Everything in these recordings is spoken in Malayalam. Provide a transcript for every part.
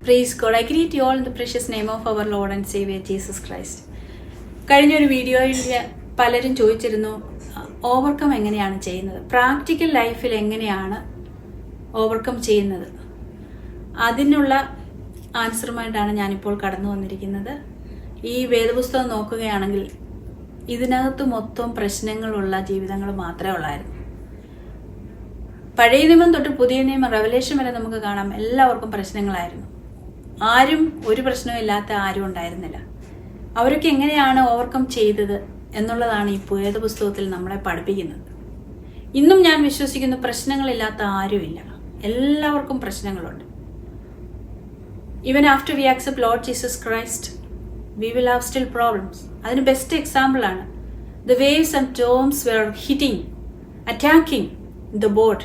Praise God. I greet you all in the precious name of our Lord and Savior Jesus Christ. കഴിഞ്ഞൊരു വീഡിയോയിൽ പലരും ചോദിച്ചിരുന്നു ഓവർകം എങ്ങനെയാണ് ചെയ്യുന്നത്, പ്രാക്ടിക്കൽ ലൈഫിൽ എങ്ങനെയാണ് ഓവർകം ചെയ്യുന്നത്. അതിനുള്ള ആൻസറുമായിട്ടാണ് ഞാനിപ്പോൾ കടന്നു വന്നിരിക്കുന്നത്. ഈ വേദപുസ്തകം നോക്കുകയാണെങ്കിൽ ഇതിനകത്ത് മൊത്തം പ്രശ്നങ്ങളുള്ള ജീവിതങ്ങൾ മാത്രമേ ഉള്ളായിരുന്നു. പഴയ നിയമം തൊട്ട് പുതിയ നിയമം റെവലേഷൻ വരെ നമുക്ക് കാണാം, എല്ലാവർക്കും പ്രശ്നങ്ങളായിരുന്നു. ആരും ഒരു പ്രശ്നവും ഇല്ലാത്ത ആരും ഉണ്ടായിരുന്നില്ല. അവരൊക്കെ എങ്ങനെയാണ് ഓവർകം ചെയ്തത് എന്നുള്ളതാണ് ഈ വേദപുസ്തകത്തിൽ നമ്മളെ പഠിപ്പിക്കുന്നത്. ഇന്നും ഞാൻ വിശ്വസിക്കുന്നു പ്രശ്നങ്ങളില്ലാത്ത ആരുമില്ല, എല്ലാവർക്കും പ്രശ്നങ്ങളുണ്ട്. Even after we accept Lord Jesus Christ we will have still problems. അതിന് ബെസ്റ്റ് എക്സാമ്പിൾ ആണ് the waves and storms were hitting attacking the boat.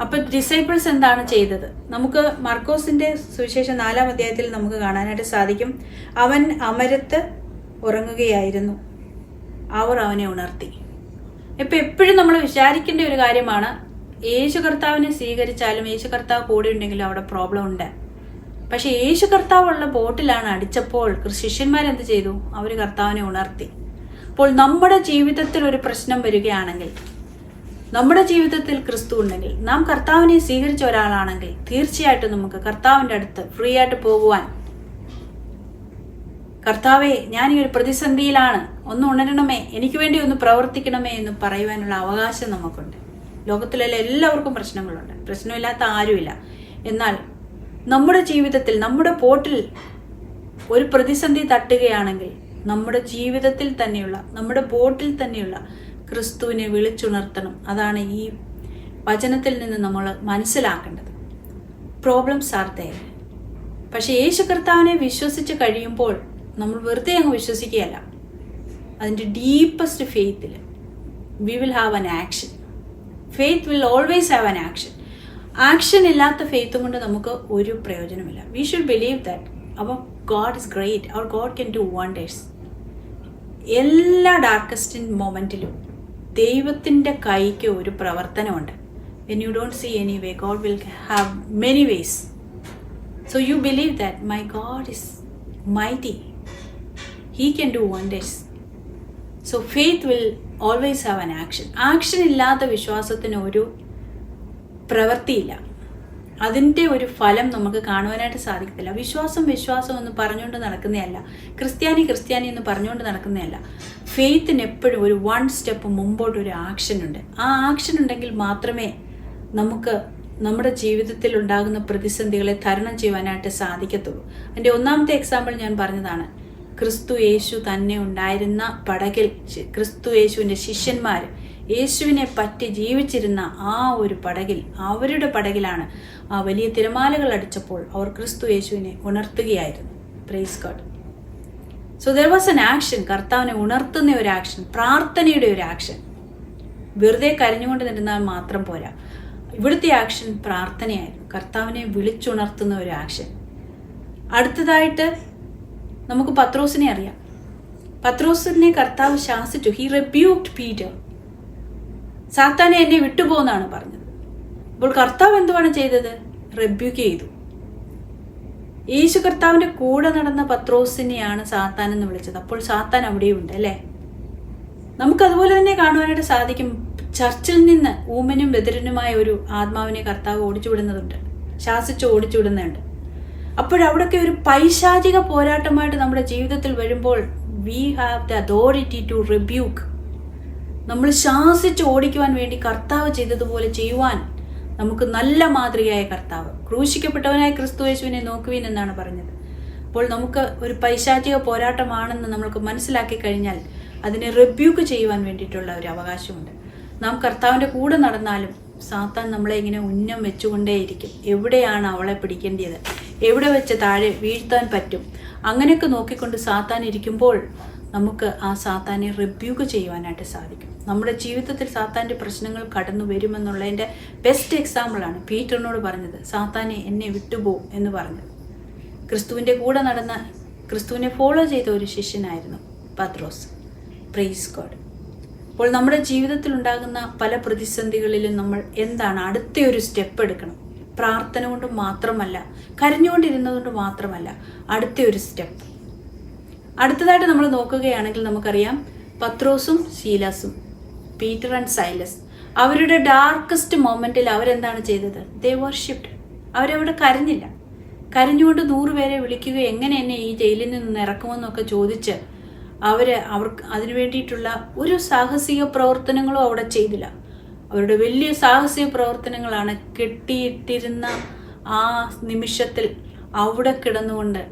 അപ്പൊ ഡിസൈപ്പിൾസ് എന്താണ് ചെയ്തത്? നമുക്ക് മർക്കോസിന്റെ സുവിശേഷം 4-ാം അധ്യായത്തിൽ നമുക്ക് കാണാനായിട്ട് സാധിക്കും. അവൻ അമരത്ത് ഉറങ്ങുകയായിരുന്നു, അവർ അവനെ ഉണർത്തി. ഇപ്പൊ എപ്പോഴും നമ്മൾ വിചാരിക്കേണ്ട ഒരു കാര്യമാണ്, യേശു കർത്താവിനെ സ്വീകരിച്ചാലും യേശു കർത്താവ് കൂടെ ഉണ്ടെങ്കിലും അവിടെ പ്രോബ്ലം ഉണ്ട്. പക്ഷെ യേശു കർത്താവുള്ള ബോട്ടിലാണ് അടിച്ചപ്പോൾ ശിഷ്യന്മാരെന്ത് ചെയ്തു? അവർ കർത്താവിനെ ഉണർത്തി. അപ്പോൾ നമ്മുടെ ജീവിതത്തിൽ ഒരു പ്രശ്നം വരികയാണെങ്കിൽ, നമ്മുടെ ജീവിതത്തിൽ ക്രിസ്തു ഉണ്ടെങ്കിൽ, നാം കർത്താവിനെ സ്വീകരിച്ച ഒരാളാണെങ്കിൽ തീർച്ചയായിട്ടും നമുക്ക് കർത്താവിൻ്റെ അടുത്ത് ഫ്രീ ആയിട്ട് പോകുവാൻ, കർത്താവെ ഞാൻ ഈ ഒരു പ്രതിസന്ധിയിലാണ്, ഒന്ന് ഉണരണമേ, എനിക്ക് വേണ്ടി ഒന്ന് പ്രവർത്തിക്കണമേ എന്ന് പറയുവാനുള്ള അവകാശം നമുക്കുണ്ട്. ലോകത്തിലെ എല്ലാവർക്കും പ്രശ്നങ്ങളുണ്ട്, പ്രശ്നമില്ലാത്ത ആരുമില്ല. എന്നാൽ നമ്മുടെ ജീവിതത്തിൽ നമ്മുടെ പോട്ടിൽ ഒരു പ്രതിസന്ധി തട്ടുകയാണെങ്കിൽ നമ്മുടെ ജീവിതത്തിൽ തന്നെയുള്ള, നമ്മുടെ ബോട്ടിൽ തന്നെയുള്ള ക്രിസ്തുവിനെ വിളിച്ചുണർത്തണം. അതാണ് ഈ വചനത്തിൽ നിന്ന് നമ്മൾ മനസ്സിലാക്കേണ്ടത്. Problems are there. പക്ഷെ യേശു കർത്താവിനെ വിശ്വസിച്ച് കഴിയുമ്പോൾ നമ്മൾ വെറുതെ അങ്ങ് വിശ്വസിക്കുകയല്ല, അതിൻ്റെ ഡീപ്പസ്റ്റ് ഫെയ്ത്തിൽ we will have an action. Faith will always have an action. Action ഇല്ലാത്ത ഫെയ്ത്തും കൊണ്ട് നമുക്ക് ഒരു പ്രയോജനമില്ല. We should believe that our God is great, our God can do wonders. എല്ലാ ഡാർക്കസ്റ്റ് മൊമെന്റിലും ദൈവത്തിൻ്റെ കൈക്ക് ഒരു പ്രവർത്തനമുണ്ട്. When you don't see any way, God will have many ways. So you believe that my God is mighty, he can do wonders. So faith will always have an action. Action ഇല്ലാത്ത വിശ്വാസത്തിന് ഒരു പ്രവൃത്തിയില്ല, അതിൻ്റെ ഒരു ഫലം നമുക്ക് കാണുവാനായിട്ട് സാധിക്കത്തില്ല. വിശ്വാസം എന്ന് പറഞ്ഞുകൊണ്ട് നടക്കുന്നതല്ല, ക്രിസ്ത്യാനി എന്ന് പറഞ്ഞുകൊണ്ട് നടക്കുന്നതല്ല. ഫെയ്ത്തിന് എപ്പോഴും ഒരു 1 സ്റ്റെപ്പ് മുമ്പോട്ടൊരു ആക്ഷൻ ഉണ്ട്. ആ ആക്ഷൻ ഉണ്ടെങ്കിൽ മാത്രമേ നമുക്ക് നമ്മുടെ ജീവിതത്തിൽ ഉണ്ടാകുന്ന പ്രതിസന്ധികളെ തരണം ചെയ്യുവാനായിട്ട് സാധിക്കത്തുള്ളൂ. എൻ്റെ ഒന്നാമത്തെ എക്സാമ്പിൾ ഞാൻ പറഞ്ഞതാണ്. ക്രിസ്തു യേശു തന്നെ ഉണ്ടായിരുന്ന പടകിൽ ക്രിസ്തു യേശുവിൻ്റെ ശിഷ്യന്മാർ യേശുവിനെ പറ്റി ജീവിച്ചിരുന്ന ആ ഒരു പടകിൽ, അവരുടെ പടകിലാണ് ആ വലിയ തിരമാലകൾ അടിച്ചപ്പോൾ അവർ ക്രിസ്തു യേശുവിനെ ഉണർത്തുകയായിരുന്നു. Praise God. So there was an action. കർത്താവിനെ ഉണർത്തുന്ന ഒരു ആക്ഷൻ, പ്രാർത്ഥനയുടെ ഒരു ആക്ഷൻ. വെറുതെ കരഞ്ഞുകൊണ്ട് നിന്നാൽ മാത്രം പോരാ. ഇവിടുത്തെ ആക്ഷൻ പ്രാർത്ഥനയായിരുന്നു, കർത്താവിനെ വിളിച്ചുണർത്തുന്ന ഒരു ആക്ഷൻ. അടുത്തതായിട്ട് നമുക്ക് പത്രോസിനെ അറിയാം. പത്രോസിനെ കർത്താവ് ശാസിച്ചു. He rebuked Peter. സാത്താനെ എന്നെ വിട്ടുപോകുന്നാണ് പറഞ്ഞത്. അപ്പോൾ കർത്താവ് എന്തുവാണ് ചെയ്തത്? റെബ്യൂക്ക് ചെയ്തു. യേശു കർത്താവിൻ്റെ കൂടെ നടന്ന പത്രോസിനെയാണ് സാത്താൻ എന്ന് വിളിച്ചത്. അപ്പോൾ സാത്താൻ അവിടെയും ഉണ്ട് അല്ലേ? നമുക്കതുപോലെ തന്നെ കാണുവാനായിട്ട് സാധിക്കും. ചർച്ചിൽ നിന്ന് ഊമനും ബദിരനുമായ ഒരു ആത്മാവിനെ കർത്താവ് ഓടിച്ചുവിടുന്നതുണ്ട്, ശാസിച്ച് ഓടിച്ചുവിടുന്നുണ്ട്. അപ്പോഴവിടെയൊക്കെ ഒരു പൈശാചിക പോരാട്ടമായിട്ട് നമ്മുടെ ജീവിതത്തിൽ വരുമ്പോൾ we have the authority to rebuke. നമ്മൾ ശാസിച്ച് ഓടിക്കുവാൻ വേണ്ടി കർത്താവ് ചെയ്തതുപോലെ ചെയ്യുവാൻ നമുക്ക് നല്ല മാതൃകയായ കർത്താവ്, ക്രൂശിക്കപ്പെട്ടവനായ ക്രിസ്തു യേശുവിനെ നോക്കുവിൻ എന്നാണ് പറഞ്ഞത്. അപ്പോൾ നമുക്ക് ഒരു പൈശാചിക പോരാട്ടമാണെന്ന് നമ്മൾക്ക് മനസ്സിലാക്കി കഴിഞ്ഞാൽ അതിനെ റിബ്യൂക്ക് ചെയ്യുവാൻ വേണ്ടിയിട്ടുള്ള ഒരു അവകാശമുണ്ട്. നാം കർത്താവിൻ്റെ കൂടെ നടന്നാലും സാത്താൻ നമ്മളെ ഇങ്ങനെ ഉന്നം വെച്ചുകൊണ്ടേയിരിക്കും. എവിടെയാണ് അവളെ പിടിക്കേണ്ടത്, എവിടെ വെച്ച് താഴെ വീഴ്ത്താൻ പറ്റും, അങ്ങനെയൊക്കെ നോക്കിക്കൊണ്ട് സാത്താൻ ഇരിക്കുമ്പോൾ നമുക്ക് ആ സാത്താനെ റിബ്യൂക്ക് ചെയ്യുവാനായിട്ട് സാധിക്കും. നമ്മുടെ ജീവിതത്തിൽ സാത്താൻ്റെ പ്രശ്നങ്ങൾ കടന്നു വരുമെന്നുള്ളതിൻ്റെ ബെസ്റ്റ് എക്സാമ്പിളാണ് പീറ്ററിനോട് പറഞ്ഞത്, സാത്താനെ എന്നെ വിട്ടുപോകും എന്ന് പറഞ്ഞത്. ക്രിസ്തുവിൻ്റെ കൂടെ നടന്ന, ക്രിസ്തുവിനെ ഫോളോ ചെയ്ത ഒരു ശിഷ്യനായിരുന്നു പത്രോസ്. Praise God. അപ്പോൾ നമ്മുടെ ജീവിതത്തിൽ ഉണ്ടാകുന്ന പല പ്രതിസന്ധികളിലും നമ്മൾ എന്താണ് അടുത്ത ഒരു സ്റ്റെപ്പ് എടുക്കണം. പ്രാർത്ഥന കൊണ്ട് മാത്രമല്ല, കരഞ്ഞുകൊണ്ടിരുന്നതുകൊണ്ട് മാത്രമല്ല, അടുത്ത ഒരു സ്റ്റെപ്പ്. അടുത്തതായിട്ട് നമ്മൾ നോക്കുകയാണെങ്കിൽ നമുക്കറിയാം, പത്രോസും ശീലാസും, പീറ്റർ ആൻഡ് സൈലസ്, അവരുടെ ഡാർക്കസ്റ്റ് മൊമെന്റിൽ അവരെന്താണ് ചെയ്തത്? ദേ വർഷിപ്ഡ്. അവരവിടെ കരഞ്ഞില്ല. കരഞ്ഞുകൊണ്ട് 100 പേരെ വിളിക്കുക, എങ്ങനെ എന്നെ ഈ ജയിലിൽ നിന്ന് ഇറക്കുമെന്നൊക്കെ ചോദിച്ച് അവർക്ക് അതിനു വേണ്ടിയിട്ടുള്ള ഒരു സാഹസിക പ്രവർത്തനങ്ങളും അവിടെ ചെയ്തില്ല. അവരുടെ വലിയ സാഹസിക പ്രവർത്തനങ്ങളാണ് കെട്ടിയിട്ടിരുന്ന ആ നിമിഷത്തിൽ അവിടെ കിടന്നുകൊണ്ട്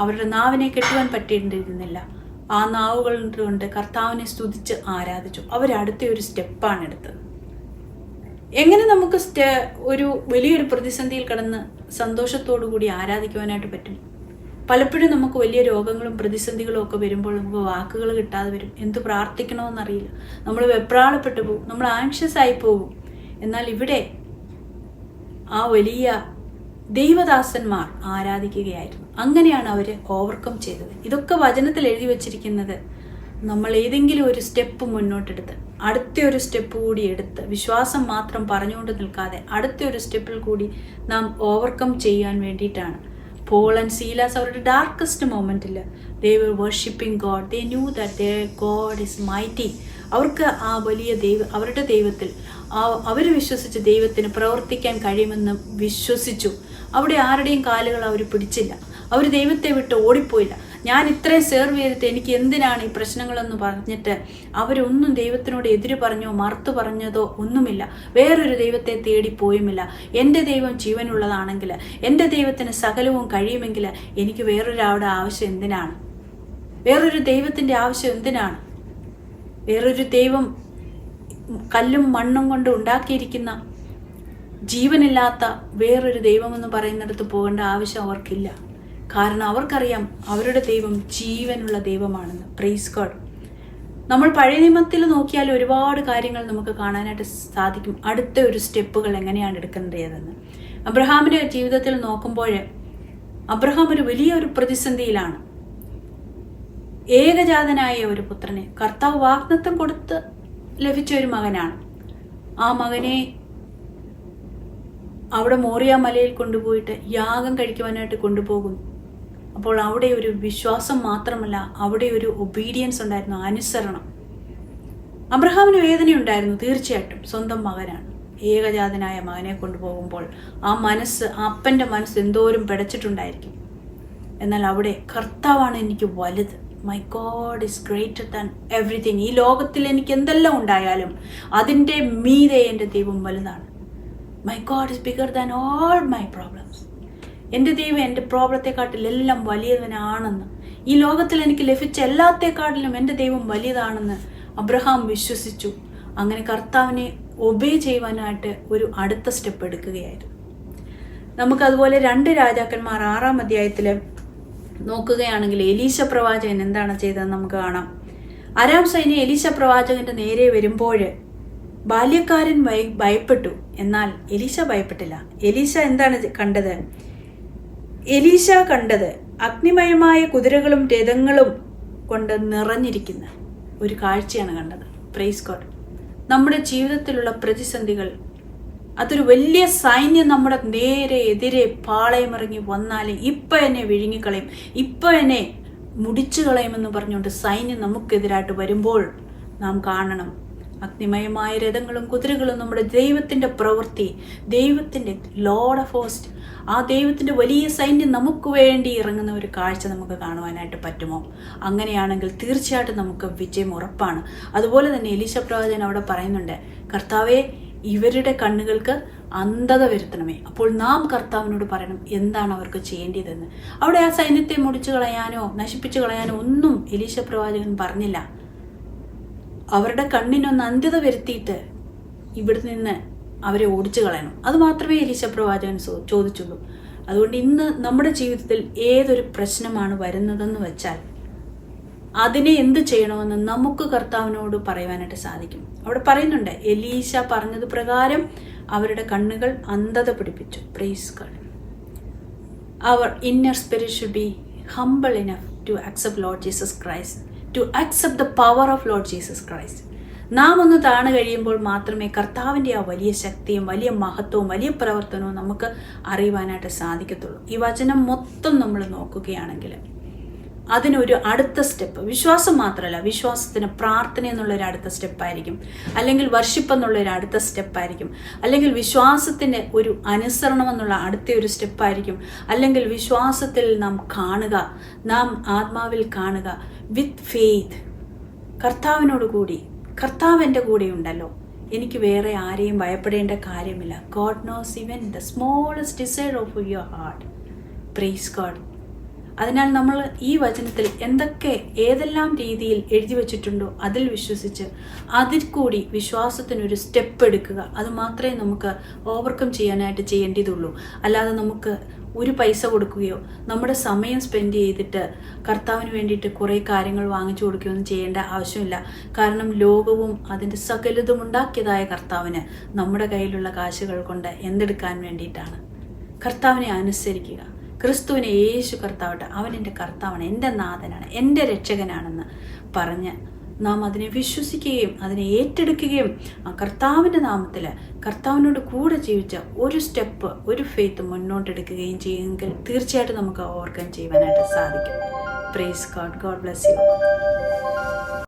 അവരുടെ നാവിനെ കെട്ടുവാൻ പറ്റിയിരുന്നില്ല. ആ നാവുകൾ കൊണ്ട് കർത്താവിനെ സ്തുതിച്ച് ആരാധിച്ചു. അവരടുത്ത ഒരു സ്റ്റെപ്പാണ് എടുത്തത്. എങ്ങനെ നമുക്ക് ഒരു വലിയൊരു പ്രതിസന്ധിയിൽ കടന്ന് സന്തോഷത്തോടു കൂടി ആരാധിക്കുവാനായിട്ട് പറ്റും? പലപ്പോഴും നമുക്ക് വലിയ രോഗങ്ങളും പ്രതിസന്ധികളും ഒക്കെ വരുമ്പോൾ നമുക്ക് വാക്കുകൾ കിട്ടാതെ വരും. എന്ത് പ്രാർത്ഥിക്കണമെന്നറിയില്ല. നമ്മൾ വെപ്രാളപ്പെട്ടു പോകും, നമ്മൾ ആങ്ഷ്യസ് ആയി പോകും. എന്നാൽ ഇവിടെ ആ വലിയ ദൈവദാസന്മാർ ആരാധിക്കുകയായിരുന്നു. അങ്ങനെയാണ് അവർ ഓവർകം ചെയ്തത്. ഇതൊക്കെ വചനത്തിൽ എഴുതി വച്ചിരിക്കുന്നത് നമ്മൾ ഏതെങ്കിലും ഒരു സ്റ്റെപ്പ് മുന്നോട്ടെടുത്ത് അടുത്ത ഒരു സ്റ്റെപ്പ് കൂടി എടുത്ത് വിശ്വാസം മാത്രം പറഞ്ഞുകൊണ്ട് നിൽക്കാതെ അടുത്ത ഒരു സ്റ്റെപ്പിൽ കൂടി നാം ഓവർകം ചെയ്യാൻ വേണ്ടിയിട്ടാണ്. പോൾ ആൻഡ് സീലാസ് അവരുടെ ഡാർക്കസ്റ്റ് മൊമെന്റിൽ they were worshipping God. They knew that their God is mighty. അവർക്ക് ആ വലിയ അവരുടെ ദൈവത്തിൽ അവർ വിശ്വസിച്ച ദൈവത്തിന് പ്രവർത്തിക്കാൻ കഴിയുമെന്ന് വിശ്വസിച്ചു. അവിടെ ആരുടെയും കാലുകൾ അവർ പിടിച്ചില്ല. അവർ ദൈവത്തെ വിട്ട് ഓടിപ്പോയില്ല. ഞാൻ ഇത്രയും സെർവ് ചെയ്തിട്ട് എനിക്ക് എന്തിനാണ് ഈ പ്രശ്നങ്ങളെന്ന് പറഞ്ഞിട്ട് അവരൊന്നും ദൈവത്തിനോട് എതിര് പറഞ്ഞോ മറുത്തു പറഞ്ഞതോ ഒന്നുമില്ല. വേറൊരു ദൈവത്തെ തേടിപ്പോയുമില്ല. എൻ്റെ ദൈവം ജീവനുള്ളതാണെങ്കിൽ, എൻ്റെ ദൈവത്തിന് സകലവും കഴിയുമെങ്കിൽ എനിക്ക് വേറൊരാളുടെ ആവശ്യം എന്തിനാണ്? വേറൊരു ദൈവത്തിൻ്റെ ആവശ്യം എന്തിനാണ്? വേറൊരു ദൈവം കല്ലും മണ്ണും കൊണ്ട് ഉണ്ടാക്കിയിരിക്കുന്ന ജീവനില്ലാത്ത വേറൊരു ദൈവമെന്ന് പറയുന്നിടത്ത് പോകേണ്ട ആവശ്യം അവർക്കില്ല. കാരണം അവർക്കറിയാം അവരുടെ ദൈവം ജീവനുള്ള ദൈവമാണെന്ന്. Praise God. നമ്മൾ പഴയ നിയമത്തിൽ നോക്കിയാൽ ഒരുപാട് കാര്യങ്ങൾ നമുക്ക് കാണാനായിട്ട് സാധിക്കും. അടുത്ത ഒരു സ്റ്റെപ്പുകൾ എങ്ങനെയാണ് എടുക്കേണ്ടതെന്ന്. അബ്രഹാമിൻ്റെ ജീവിതത്തിൽ നോക്കുമ്പോൾ അബ്രഹാം ഒരു വലിയൊരു പ്രതിസന്ധിയിലാണ്. ഏകജാതനായ ഒരു പുത്രനെ കർത്താവ് വാഗ്ദത്തം കൊടുത്ത് ലഭിച്ച ഒരു മകനാണ്. ആ മകനെ അവിടെ മോറിയ മലയിൽ കൊണ്ടുപോയിട്ട് യാഗം കഴിക്കുവാനായിട്ട് കൊണ്ടുപോകുന്നു. അപ്പോൾ അവിടെ ഒരു വിശ്വാസം മാത്രമല്ല, അവിടെ ഒരു ഒബീഡിയൻസ് ഉണ്ടായിരുന്നു, അനുസരണം. അബ്രഹാമിന് വേദനയുണ്ടായിരുന്നു തീർച്ചയായിട്ടും. സ്വന്തം മകനാണ്, ഏകജാതനായ മകനെ കൊണ്ടുപോകുമ്പോൾ ആ അപ്പൻ്റെ മനസ്സ് എന്തോരം പിടച്ചിട്ടുണ്ടായിരിക്കും. എന്നാൽ അവിടെ കർത്താവാണ് എനിക്ക് വലുത്. My God is greater than everything. ഈ ലോകത്തിൽ എനിക്ക് എന്തെല്ലാം ഉണ്ടായാലും അതിൻ്റെ മീതെ എൻ്റെ ദൈവം വലുതാണ്. My God is bigger than all my problems. എൻ്റെ ദൈവം എൻ്റെ പ്രോബ്ലത്തെക്കാട്ടിലെല്ലാം വലിയവനാണെന്ന്, ഈ ലോകത്തിൽ എനിക്ക് ലഭിച്ച എല്ലാത്തെക്കാട്ടിലും എൻ്റെ ദൈവം വലിയതാണെന്ന് അബ്രഹാം വിശ്വസിച്ചു. അങ്ങനെ കർത്താവിനെ ഒബേ ചെയ്യുവാനായിട്ട് ഒരു അടുത്ത സ്റ്റെപ്പ് എടുക്കുകയായിരുന്നു. നമുക്കതുപോലെ 2 രാജാക്കന്മാർ 6-ാം അധ്യായത്തിൽ നോക്കുകയാണെങ്കിൽ എലീശ പ്രവാചകൻ എന്താണ് ചെയ്തതെന്ന് നമുക്ക് കാണാം. അരാം സൈന്യം എലീശ പ്രവാചകന്റെ നേരെ വരുമ്പോൾ ബാല്യക്കാരൻ ഭയപ്പെട്ടു. എന്നാൽ എലീശ ഭയപ്പെട്ടില്ല. എലീശ എന്താണ് കണ്ടത്? എലീശ കണ്ടത് അഗ്നിമയമായ കുതിരകളും രഥങ്ങളും കൊണ്ട് നിറഞ്ഞിരിക്കുന്ന ഒരു കാഴ്ചയാണ് കണ്ടത്. Praise God. നമ്മുടെ ജീവിതത്തിലുള്ള പ്രതിസന്ധികൾ, അതൊരു വലിയ സൈന്യം നമ്മുടെ നേരെ എതിരെ പാളയമിറങ്ങി വന്നാലേ ഇപ്പം എന്നെ വിഴുങ്ങിക്കളയും, ഇപ്പം എന്നെ മുടിച്ചു കളയുമെന്ന് പറഞ്ഞുകൊണ്ട് സൈന്യം നമുക്കെതിരായിട്ട് വരുമ്പോൾ നാം കാണണം, അഗ്നിമയമായ രഥങ്ങളും കുതിരകളും നമ്മുടെ ദൈവത്തിൻ്റെ പ്രവൃത്തി, ദൈവത്തിൻ്റെ ലോർഡ് ഓഫ് ഹോസ്റ്റ്, ആ ദൈവത്തിൻ്റെ വലിയ സൈന്യം നമുക്ക് വേണ്ടി ഇറങ്ങുന്ന ഒരു കാഴ്ച നമുക്ക് കാണുവാനായിട്ട് പറ്റുമോ? അങ്ങനെയാണെങ്കിൽ തീർച്ചയായിട്ടും നമുക്ക് വിജയം ഉറപ്പാണ്. അതുപോലെ തന്നെ എലീശ പ്രവാചകൻ അവിടെ പറയുന്നുണ്ട്, കർത്താവേ ഇവരുടെ കണ്ണുകൾക്ക് അന്ധത വരുത്തണമേ. അപ്പോൾ നാം കർത്താവിനോട് പറയണം എന്താണ് അവർക്ക് ചെയ്യേണ്ടതെന്ന്. അവിടെ ആ സൈന്യത്തെ മുടിച്ചു കളയാനോ നശിപ്പിച്ചു കളയാനോ ഒന്നും എലീശ പ്രവാചകൻ പറഞ്ഞില്ല. അവരുടെ കണ്ണിനൊന്ന് അന്ധത വരുത്തിയിട്ട് ഇവിടെ നിന്ന് അവരെ ഓടിച്ചു കളയണം. അത് മാത്രമേ എലീശ പ്രവാചകൻ ചോദിച്ചുള്ളൂ. അതുകൊണ്ട് ഇന്ന് നമ്മുടെ ജീവിതത്തിൽ ഏതൊരു പ്രശ്നമാണ് വരുന്നതെന്ന് വെച്ചാൽ അതിനെ എന്ത് ചെയ്യണമെന്ന് നമുക്ക് കർത്താവിനോട് പറയുവാനായിട്ട് സാധിക്കും. അവിടെ പറയുന്നുണ്ട്, എലീശ പറഞ്ഞത് പ്രകാരം അവരുടെ കണ്ണുകൾ അന്ധത പിടിപ്പിച്ചു. Praise God. അവർ inner spirit should be humble enough to accept Lord Jesus Christ, to accept the power of Lord Jesus Christ. നാം ഒന്ന് താണു കഴിയുമ്പോൾ മാത്രമേ കർത്താവിൻ്റെ ആ വലിയ ശക്തിയും വലിയ മഹത്വവും വലിയ പ്രവർത്തനവും നമുക്ക് അറിയുവാനായിട്ട് സാധിക്കത്തുള്ളൂ. ഈ വചനം മൊത്തം നമ്മൾ നോക്കുകയാണെങ്കിൽ അതിനൊരു അടുത്ത സ്റ്റെപ്പ് വിശ്വാസം മാത്രമല്ല, വിശ്വാസത്തിന് പ്രാർത്ഥന എന്നുള്ളൊരു അടുത്ത സ്റ്റെപ്പായിരിക്കും, അല്ലെങ്കിൽ വർഷിപ്പ് എന്നുള്ളൊരു അടുത്ത സ്റ്റെപ്പായിരിക്കും, അല്ലെങ്കിൽ വിശ്വാസത്തിൻ്റെ ഒരു അനുസരണം എന്നുള്ള അടുത്ത ഒരു സ്റ്റെപ്പായിരിക്കും, അല്ലെങ്കിൽ വിശ്വാസത്തിൽ നാം കാണുക, നാം ആത്മാവിൽ കാണുക, വിത്ത് ഫെയ്ത്ത്, കർത്താവിനോട് കൂടി, കർത്താവ് എൻ്റെ കൂടെ ഉണ്ടല്ലോ, എനിക്ക് വേറെ ആരെയും ഭയപ്പെടേണ്ട കാര്യമില്ല. God knows even the smallest desire of your heart. Praise God. അതിനാൽ നമ്മൾ ഈ വചനത്തിൽ ഏതെല്ലാം രീതിയിൽ എഴുതി വച്ചിട്ടുണ്ടോ അതിൽ വിശ്വസിച്ച് അതിൽ കൂടി വിശ്വാസത്തിനൊരു സ്റ്റെപ്പ് എടുക്കുക. അത് മാത്രമേ നമുക്ക് ഓവർകം ചെയ്യാനായിട്ട് ചെയ്യേണ്ടതുള്ളൂ. അല്ലാതെ നമുക്ക് ഒരു പൈസ കൊടുക്കുകയോ നമ്മുടെ സമയം സ്പെൻഡ് ചെയ്തിട്ട് കർത്താവിന് വേണ്ടിയിട്ട് കുറേ കാര്യങ്ങൾ വാങ്ങിച്ചു കൊടുക്കുകയൊന്നും ചെയ്യേണ്ട ആവശ്യമില്ല. കാരണം ലോകവും അതിൻ്റെ സകലതും ഉണ്ടാക്കിയതായ കർത്താവിന് നമ്മുടെ കയ്യിലുള്ള കാശുകൾ കൊണ്ട് എന്തെടുക്കാൻ വേണ്ടിയിട്ടാണ്? കർത്താവിനെ അനുസരിക്കുക. ക്രിസ്തുവിനെ യേശു കർത്താവട്ടെ, അവൻ എൻ്റെ കർത്താവാണ്, എൻ്റെ നാഥനാണ്, എൻ്റെ രക്ഷകനാണെന്ന് പറഞ്ഞ് നാം അതിനെ വിശ്വസിക്കുകയും അതിനെ ഏറ്റെടുക്കുകയും ആ കർത്താവിൻ്റെ നാമത്തിൽ കർത്താവിനോട് കൂടെ ജീവിച്ച ഒരു സ്റ്റെപ്പ്, ഒരു ഫെയ്ത്ത് മുന്നോട്ടെടുക്കുകയും ചെയ്യുമെങ്കിൽ തീർച്ചയായിട്ടും നമുക്ക് ഓവർകം ചെയ്യുവാനായിട്ട് സാധിക്കും. Praise God. God bless you.